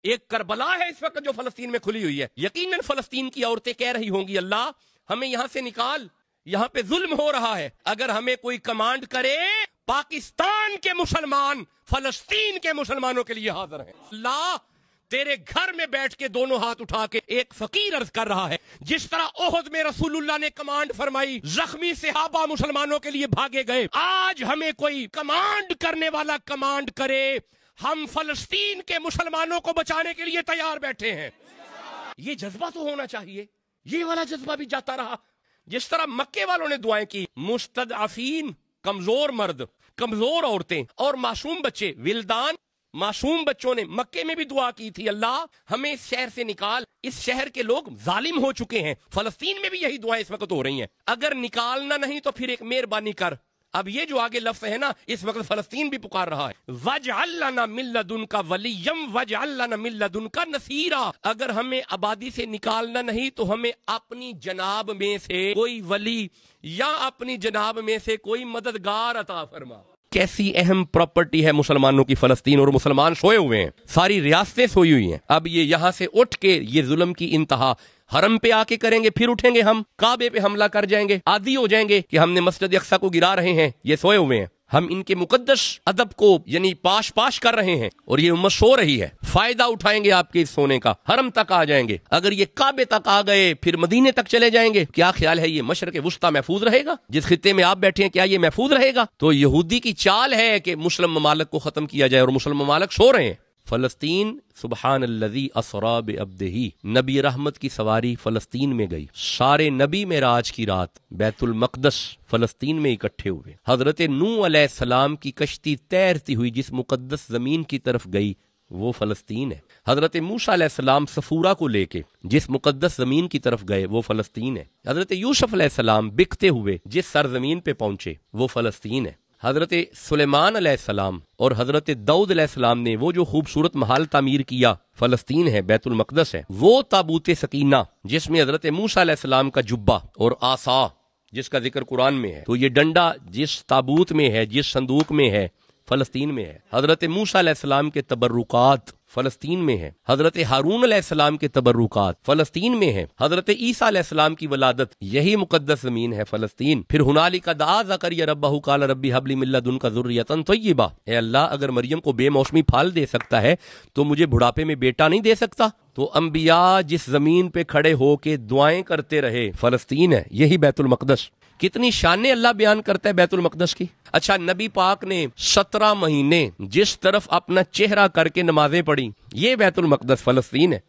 ایک کربلا ہے اس وقت جو فلسطین میں کھلی ہوئی ہے. یقیناً فلسطین کی عورتیں کہہ رہی ہوں گی اللہ ہمیں یہاں سے نکال, یہاں پہ ظلم ہو رہا ہے. اگر ہمیں کوئی کمانڈ کرے پاکستان کے مسلمان فلسطین کے مسلمانوں کے لیے حاضر ہیں. اللہ تیرے گھر میں بیٹھ کے دونوں ہاتھ اٹھا کے ایک فقیر عرض کر رہا ہے, جس طرح احد میں رسول اللہ نے کمانڈ فرمائی, زخمی صحابہ مسلمانوں کے لیے بھاگے گئے, آج ہمیں کوئی کمانڈ کرنے والا کمانڈ کرے, ہم فلسطین کے مسلمانوں کو بچانے کے لیے تیار بیٹھے ہیں. یہ جذبہ تو ہونا چاہیے. یہ والا جذبہ بھی جاتا رہا. جس طرح مکے والوں نے دعائیں کی, مستضعفین, کمزور مرد, کمزور عورتیں اور معصوم بچے, ولدان, معصوم بچوں نے مکے میں بھی دعا کی تھی اللہ ہمیں اس شہر سے نکال, اس شہر کے لوگ ظالم ہو چکے ہیں. فلسطین میں بھی یہی دعائیں اس وقت ہو رہی ہیں. اگر نکالنا نہیں تو پھر ایک مہربانی کر. اب یہ جو آگے لفظ ہے نا, اس وقت فلسطین بھی پکار رہا ہے, وَاجْعَل لَنَا مِن لَّدُنْكَ وَلِيًّا وَاجْعَل لَنَا مِن لَّدُنْكَ نَصِيرًا. اگر ہمیں آبادی سے نکالنا نہیں تو ہمیں اپنی جناب میں سے کوئی ولی یا اپنی جناب میں سے کوئی مددگار عطا فرما. کیسی اہم پراپرٹی ہے مسلمانوں کی فلسطین, اور مسلمان سوئے ہوئے ہیں, ساری ریاستیں سوئی ہوئی ہیں. اب یہ یہاں سے اٹھ کے یہ ظلم کی انتہا حرم پہ آ کے کریں گے, پھر اٹھیں گے ہم کعبے پہ حملہ کر جائیں گے, عادی ہو جائیں گے کہ ہم نے مسجد اقصی کو گرا رہے ہیں, یہ سوئے ہوئے ہیں. ہم ان کے مقدس ادب کو یعنی پاش کر رہے ہیں اور یہ امت سو رہی ہے. فائدہ اٹھائیں گے آپ کے اس سونے کا, حرم تک آ جائیں گے. اگر یہ کعبے تک آ گئے پھر مدینے تک چلے جائیں گے. کیا خیال ہے یہ مشرق وسطی محفوظ رہے گا؟ جس خطے میں آپ بیٹھے ہیں کیا یہ محفوظ رہے گا؟ تو یہودی کی چال ہے کہ مسلم ممالک کو ختم کیا جائے, اور مسلم ممالک سو رہے ہیں. فلسطین سبحان الذی اسری بعبدہ, نبی رحمت کی سواری فلسطین میں گئی. سارے نبی معراج کی رات بیت المقدس فلسطین میں اکٹھے ہوئے. حضرت نوح علیہ السلام کی کشتی تیرتی ہوئی جس مقدس زمین کی طرف گئی وہ فلسطین ہے. حضرت موسیٰ علیہ السلام صفورہ کو لے کے جس مقدس زمین کی طرف گئے وہ فلسطین ہے. حضرت یوسف علیہ السلام بکتے ہوئے جس سرزمین پہ پہنچے وہ فلسطین ہے. حضرت سلیمان علیہ السلام اور حضرت داؤد علیہ السلام نے وہ جو خوبصورت محل تعمیر کیا فلسطین ہے, بیت المقدس ہے. وہ تابوت سکینہ جس میں حضرت موسیٰ علیہ السلام کا جبہ اور عصا جس کا ذکر قرآن میں ہے, تو یہ ڈنڈا جس تابوت میں ہے, جس صندوق میں ہے, فلسطین میں ہے. حضرت موسیٰ علیہ السلام کے تبرکات فلسطین میں ہے. حضرت ہارون علیہ السلام کے تبرکات فلسطین میں ہے. حضرت عیسیٰ علیہ السلام کی ولادت یہی مقدس زمین ہے فلسطین. پھر ہنالک دعا زکریا ربہ قال ربی ھب لی من لدنک ذریۃ طیبہ, اے اللہ اگر مریم کو بے موسمی پھال دے سکتا ہے تو مجھے بڑھاپے میں بیٹا نہیں دے سکتا؟ تو انبیاء جس زمین پہ کھڑے ہو کے دعائیں کرتے رہے فلسطین ہے, یہی بیت المقدس. کتنی شان اللہ بیان کرتا ہے بیت المقدس کی. اچھا, نبی پاک نے 17 مہینے جس طرف اپنا چہرہ کر کے نمازیں پڑھی یہ بیت المقدس فلسطین ہے.